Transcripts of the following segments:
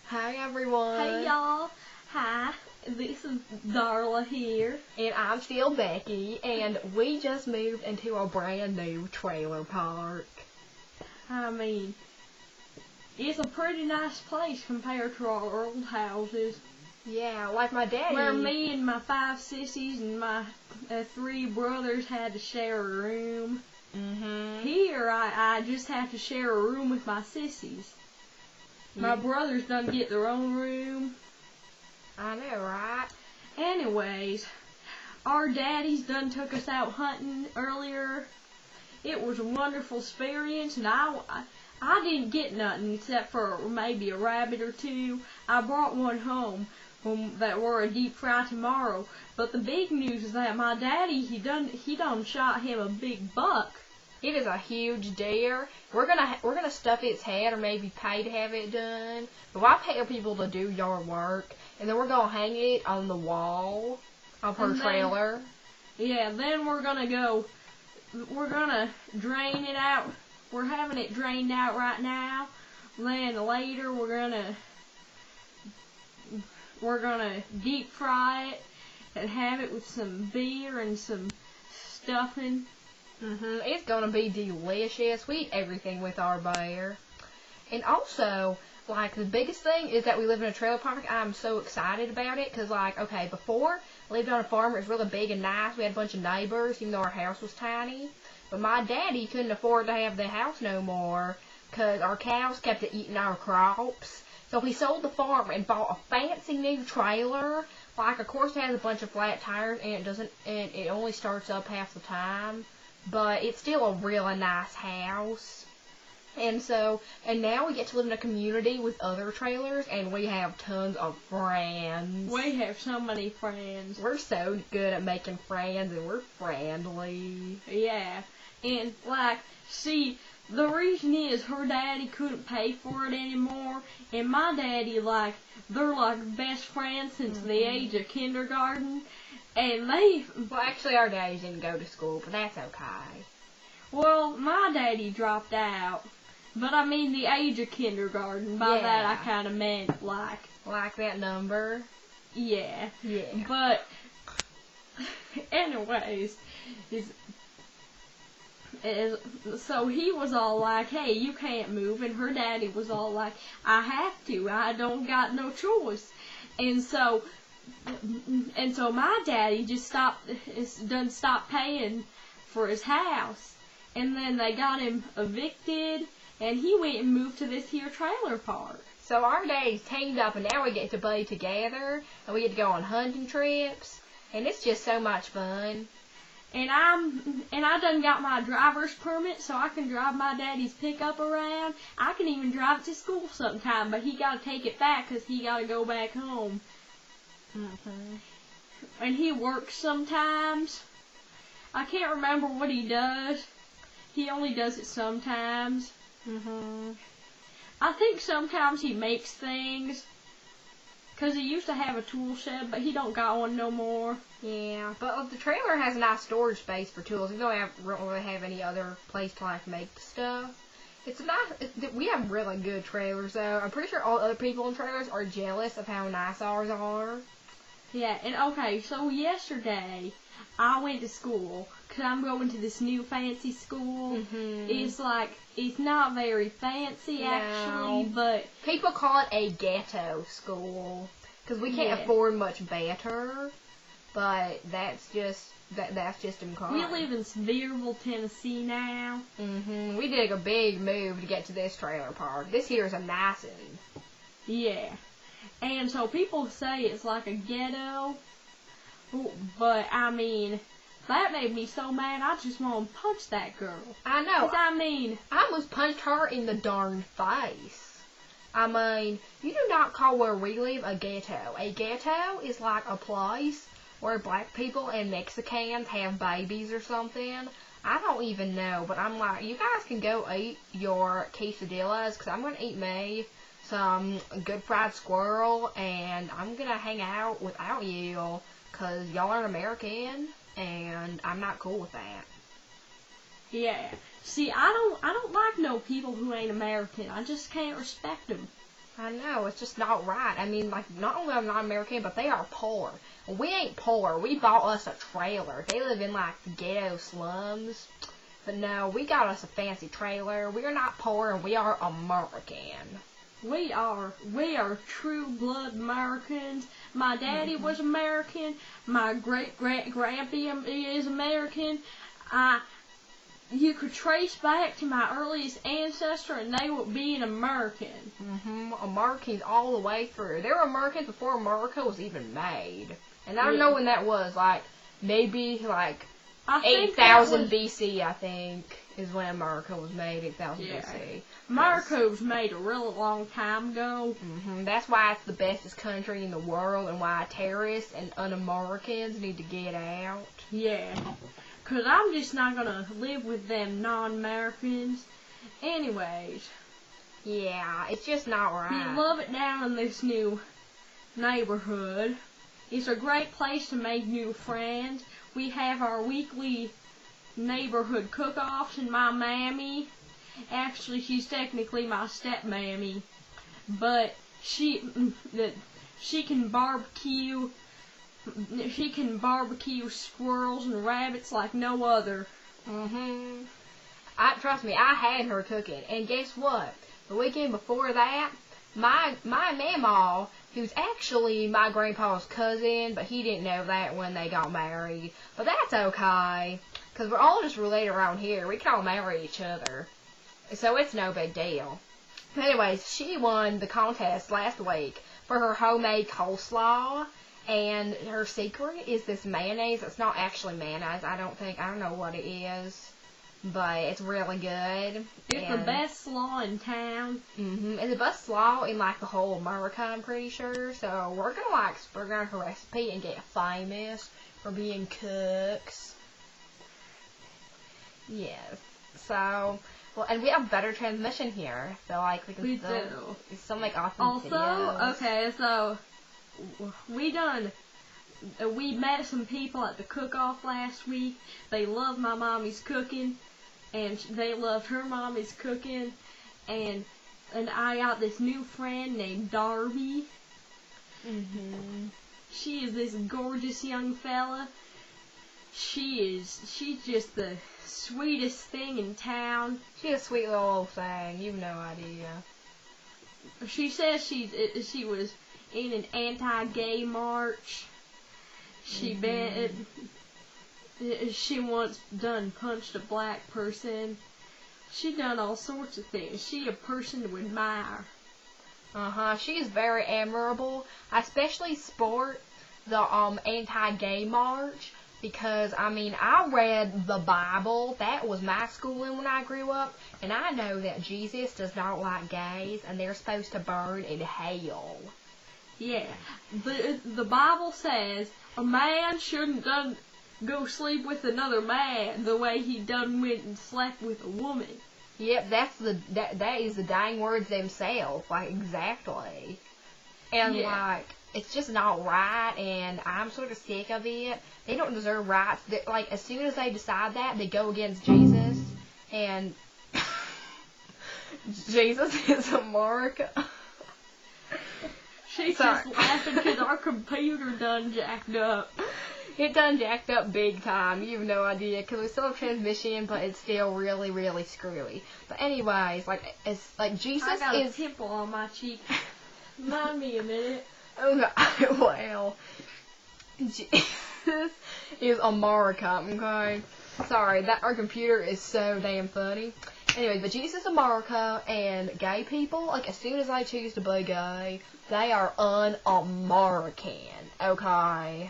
Hi everyone. Hey y'all. Hi. This is Darla here. And I'm still Becky, and we just moved into a brand new trailer park. I mean, it's a pretty nice place compared to our old houses. Yeah, like my daddy. Where me and my 5 sissies and my 3 brothers had to share a room. Here, I just have to share a room with my sissies. My brothers done get their own room. I know, right? Anyways, our daddies done took us out hunting earlier. It was a wonderful experience, and I didn't get nothing except for maybe a rabbit or 2. I brought one home that we're a deep fry tomorrow. But the big news is that my daddy, he done shot him a big buck. It is a huge deer. We're gonna stuff its head, or maybe pay to have it done. But I pay people to do yard work, and then we're gonna hang it on the wall of her trailer. Yeah, then we're gonna drain it out. We're having it drained out right now. Then later we're gonna deep fry it and have it with some beer and some stuffing. It's gonna be delicious. We eat everything with our bear. And also, like, the biggest thing is that we live in a trailer park. I'm so excited about it, because, like, okay, before, I lived on a farm. It was really big and nice. We had a bunch of neighbors, even though our house was tiny. But my daddy couldn't afford to have the house no more, because our cows kept eating our crops. So he sold the farm and bought a fancy new trailer. Like, of course, it has a bunch of flat tires, and it only starts up half the time. But it's still a really nice house. And now we get to live in a community with other trailers, and we have tons of friends. We have so many friends. We're so good at making friends, and we're friendly. Yeah. And, like, see, the reason is her daddy couldn't pay for it anymore, and my daddy, like, they're, like, best friends since the age of kindergarten. And well, actually, our daddies didn't go to school, but that's okay. Well, my daddy dropped out. But I mean the age of kindergarten. By that I kind of meant, like... Like that number? Yeah. Yeah. But, anyways, so he was all like, hey, you can't move. And her daddy was all like, I have to. I don't got no choice. And so my daddy just stopped paying for his house. And then they got him evicted, and he went and moved to this here trailer park. So our days teamed up, and now we get to be together, and we get to go on hunting trips, and it's just so much fun. And I done got my driver's permit, so I can drive my daddy's pickup around. I can even drive it to school sometime, but he got to take it back because he got to go back home. And he works sometimes. I can't remember what he does. He only does it sometimes. I think sometimes he makes things. Because he used to have a tool shed, but he don't got one no more. Yeah, but the trailer has a nice storage space for tools. We don't really have any other place to, like, make stuff. We have really good trailers, though. I'm pretty sure all other people in trailers are jealous of how nice ours are. Yeah, and okay, so yesterday I went to school, because I'm going to this new fancy school. It's not very fancy, actually, but... People call it a ghetto school, because we can't afford much better, but that's just in car. We live in Sevierville, Tennessee now. We did a big move to get to this trailer park. This here is a nice one. Yeah. And so people say it's like a ghetto, but I mean, that made me so mad I just want to punch that girl. I know. 'Cause I mean, I almost punched her in the darn face. I mean, you do not call where we live a ghetto. A ghetto is like a place where black people and Mexicans have babies or something. I don't even know, but I'm like, you guys can go eat your quesadillas, because I'm going to eat me some good fried squirrel, and I'm going to hang out without you, because y'all aren't American, and I'm not cool with that. Yeah. See, I don't like no people who ain't American. I just can't respect them. I know, it's just not right. I mean, like, not only are they not American, but they are poor. We ain't poor. We bought us a trailer. They live in, like, the ghetto slums. But no, we got us a fancy trailer. We are not poor, and we are American. We are true blood Americans. My daddy was American. My great-great-grandpa is American. You could trace back to my earliest ancestor, and they would be an American. Americans all the way through. They were Americans before America was even made. And I don't know when that was. Like, maybe, like, 8,000 BC, I think, is when America was made, 8,000 BC. America was made a really long time ago. That's why it's the bestest country in the world, and why terrorists and un-Americans need to get out. Yeah. Because I'm just not going to live with them non-Americans. Anyways. Yeah, it's just not right. We love it down in this new neighborhood. It's a great place to make new friends. We have our weekly neighborhood cook-offs, and my mammy, actually she's technically my step-mammy, but she can barbecue squirrels and rabbits like no other. Trust me, I had her cooking, and guess what? The weekend before that, my mamaw, who's actually my grandpa's cousin, but he didn't know that when they got married. But that's okay, because we're all just related around here. We can all marry each other, so it's no big deal. But anyways, she won the contest last week for her homemade coleslaw, and her secret is this mayonnaise. It's not actually mayonnaise, I don't know what it is, but it's really good. It's the best slaw in town. It's the best slaw in, like, the whole America, I'm pretty sure. So we're gonna, like, spread out her recipe and get famous for being cooks. Yes. So, well, and we have better transmission here. So, like, we can some, like, awesome videos. Okay, so we met some people at the cook-off last week. They loved my mommy's cooking, and they loved her mommy's cooking, and I got this new friend named Darby. She is this gorgeous young fella. She's just the sweetest thing in town. She's a sweet little old thing. You've no idea. She says she was in an anti-gay march. She once punched a black person. She done all sorts of things. She a person to admire. She is very admirable. I especially support the anti-gay march because, I mean, I read the Bible. That was my schooling when I grew up, and I know that Jesus does not like gays, and they're supposed to burn in hell. Yeah, the Bible says a man shouldn't go sleep with another man the way he done went and slept with a woman. Yep, that is the dying words themselves, like, exactly. And, like, it's just not right, and I'm sort of sick of it. They don't deserve rights. Like, as soon as they decide that, they go against Jesus, and Jesus is a mark. She's just laughing because our computer done jacked up. It done jacked up big time. You have no idea, because we still have transmission, but it's still really, really screwy. But anyways, Jesus I got a pimple on my cheek. Mind me a minute. Okay, well, Jesus is America, okay? Sorry, our computer is so damn funny. Anyway, but Jesus is America, and gay people, like, as soon as they choose to be gay, they are un-American, okay?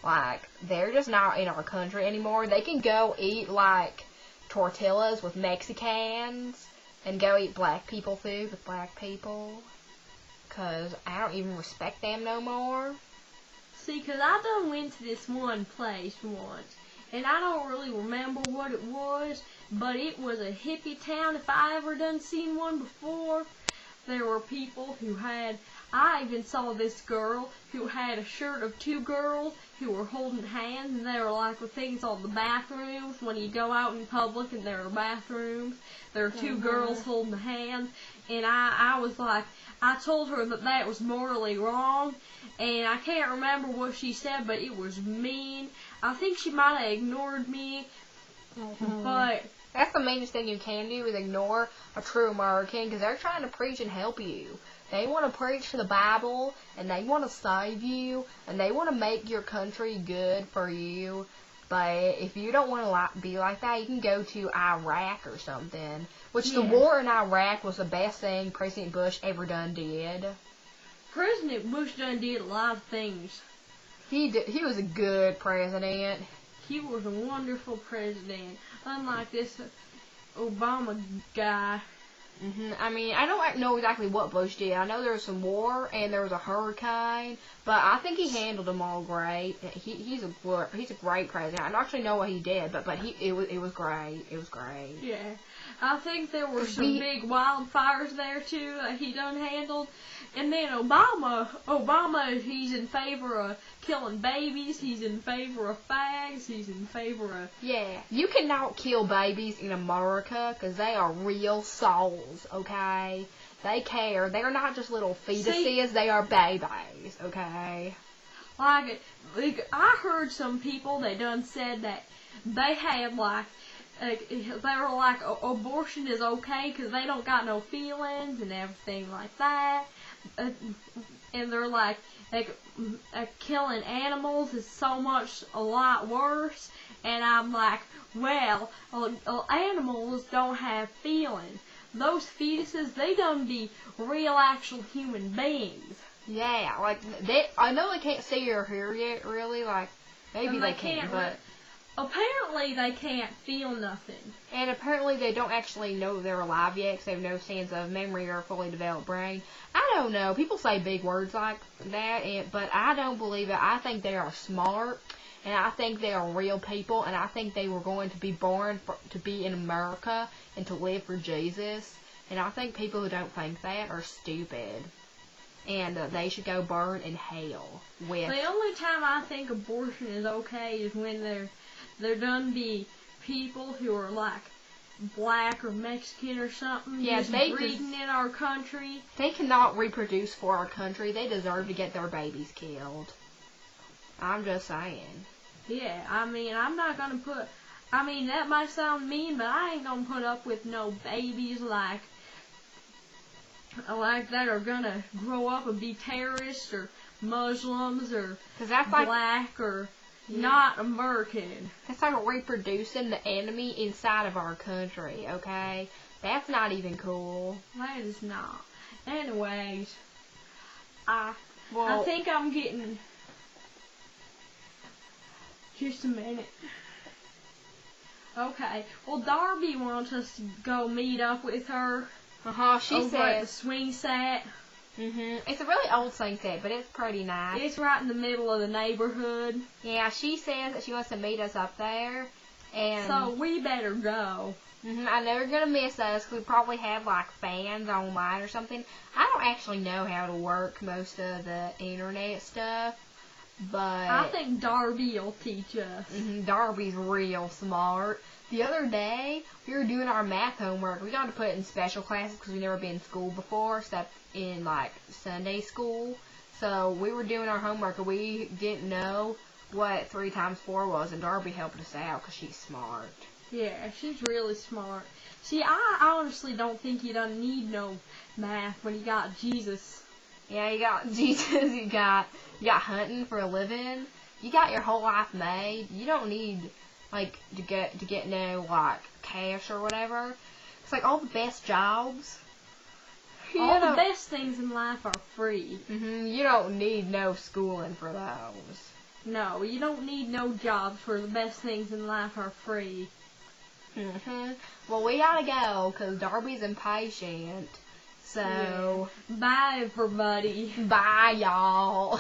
Like, they're just not in our country anymore. They can go eat, like, tortillas with Mexicans, and go eat black people food with black people, because I don't even respect them no more. See, because I done went to this one place once, and I don't really remember what it was, but it was a hippie town if I ever done seen one before. There were people I even saw this girl who had a shirt of two girls who were holding hands, and they were like the things on the bathrooms when you go out in public and there are bathrooms. There are two girls holding hands, and I was like, I told her that was morally wrong, and I can't remember what she said, but it was mean. I think she might have ignored me, but... That's the meanest thing you can do, is ignore a true American, because they're trying to preach and help you. They want to preach the Bible, and they want to save you, and they want to make your country good for you. But if you don't want to be like that, you can go to Iraq or something. Which the war in Iraq was the best thing President Bush ever did. President Bush did a lot of things. He was a good president. He was a wonderful president. Unlike this Obama guy. I mean, I don't know exactly what Bush did. I know there was some war and there was a hurricane, but I think he handled them all great. He's a great president. I don't actually know what he did, but it was great. It was great. Yeah, I think there were some big wildfires there too that he done handled. And then Obama, he's in favor of killing babies. He's in favor of fags. He's in favor of... Yeah, you cannot kill babies in America because they are real souls, okay? They care. They are not just little fetuses. They are babies, okay? Like, I heard some people that done said that they had, they were like, abortion is okay because they don't got no feelings and everything like that. And they're like killing animals is a lot worse. And I'm like, well, animals don't have feelings. Those fetuses, they done be real actual human beings. Yeah, like, I know they can't see or hear yet, really, like, maybe they can't, but... Apparently they can't feel nothing. And apparently they don't actually know they're alive yet because they have no sense of memory or fully developed brain. I don't know. People say big words like that, but I don't believe it. I think they are smart, and I think they are real people, and I think they were going to be born to be in America and to live for Jesus. And I think people who don't think that are stupid. And they should go burn in hell. The only time I think abortion is okay is when there done be people who are like black or Mexican or something. Yeah, they breeding in our country. They cannot reproduce for our country. They deserve to get their babies killed. I'm just saying. Yeah, I mean, I'm not gonna put. I mean, that might sound mean, but I ain't gonna put up with no babies like that are gonna grow up and be terrorists or Muslims or black or. Not American. That's like reproducing the enemy inside of our country, okay? That's not even cool. That is not. Anyways, I think I'm getting... Just a minute. Okay. Well, Darby wants us to go meet up with her. She over at the swing set. It's a really old swing set, but it's pretty nice. It's right in the middle of the neighborhood. Yeah, she says that she wants to meet us up there. And so we better go. I know you're going to miss us because we probably have, like, fans online or something. I don't actually know how to work most of the internet stuff, but... I think Darby will teach us. Darby's real smart. The other day, we were doing our math homework. We got to put it in special classes because we've never been in school before, except in, like, Sunday school. So we were doing our homework, and we didn't know what 3 times 4 was, and Darby helped us out because she's smart. Yeah, she's really smart. See, I honestly don't think you don't need no math when you got Jesus. Yeah, you got Jesus, you got hunting for a living. You got your whole life made. You don't need... like, to get no, like, cash or whatever. It's like all the best jobs. All the best things in life are free. You don't need no schooling for those. No, you don't need no jobs for the best things in life are free. Well, we gotta go, because Darby's impatient. So... Yeah. Bye, everybody. Bye, y'all.